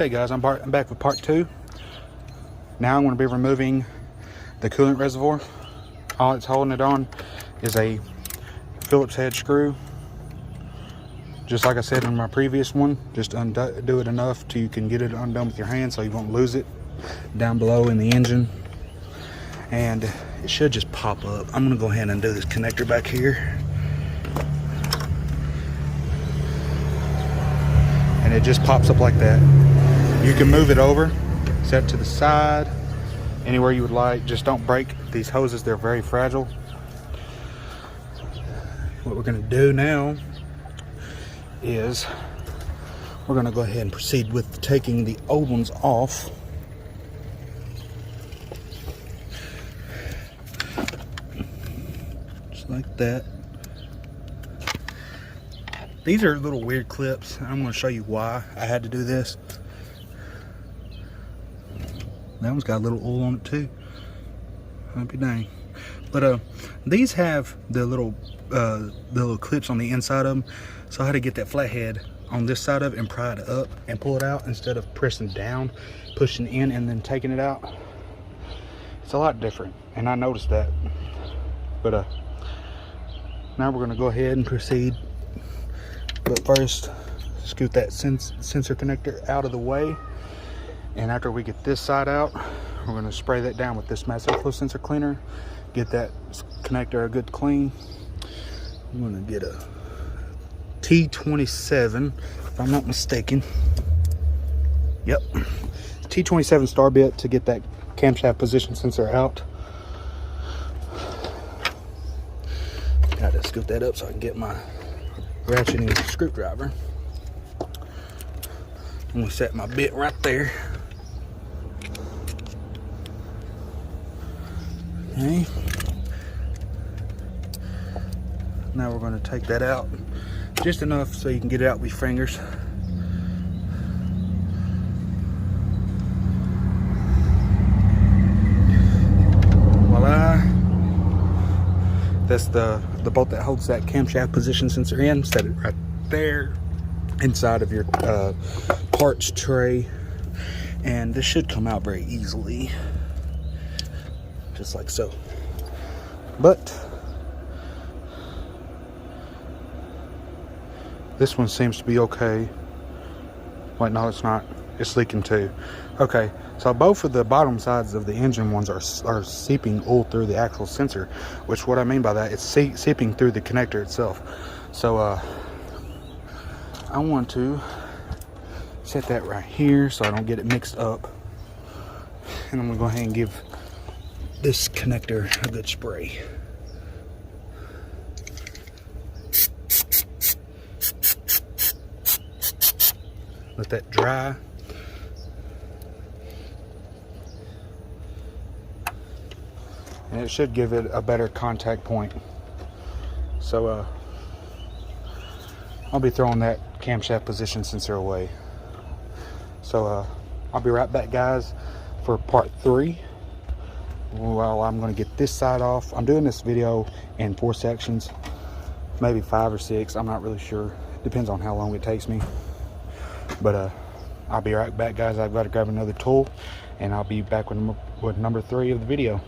Okay guys, I'm back with part 2. Now I'm going to be removing the coolant reservoir. All it's holding it on is a Phillips head screw. Just like I said in my previous one, just undo it enough till you can get it undone with your hand so you won't lose it down below in the engine. And it should just pop up. I'm going to go ahead and undo this connector back here. And it just pops up like that. You can move it over, set it to the side, anywhere you would like. Just don't break these hoses, they're very fragile. What we're going to do now is we're going to go ahead and proceed with taking the old ones off. Just like that. These are little weird clips. I'm going to show you why I had to do this. That one's got a little oil on it too. I'll be dang. But these have the little clips on the inside of them. So I had to get that flathead on this side of it and pry it up and pull it out instead of pressing down, pushing in and then taking it out. It's a lot different, and I noticed that. But now we're going to go ahead and proceed. But first, scoot that sensor connector out of the way. And after we get this side out, we're going to spray that down with this mass airflow sensor cleaner. Get that connector a good clean. I'm going to get a T27, if I'm not mistaken. Yep, T27 star bit to get that camshaft position sensor out. Got to scoot that up so I can get my ratcheting screwdriver. I'm going to set my bit right there. Okay. Now we're going to take that out just enough so you can get it out with your fingers. Voila. That's the bolt that holds that camshaft position sensor in. Set it right there inside of your parts tray, and this should come out very easily, just like so. But this one seems to be okay. Wait, no, it's not. It's leaking too. Okay, so both of the bottom sides of the engine ones are seeping oil through the actual sensor, which what I mean by that, it's seeping through the connector itself. So I want to set that right here so I don't get it mixed up. And I'm gonna go ahead and give this connector a good spray. Let that dry. And it should give it a better contact point. So I'll be throwing that camshaft position sensor away. So I'll be right back, guys, for part 3. Well, I'm going to get this side off. I'm doing this video in 4 sections, maybe 5 or 6. I'm not really sure. Depends on how long it takes me. But I'll be right back, guys. I've got to grab another tool, and I'll be back with number 3 of the video.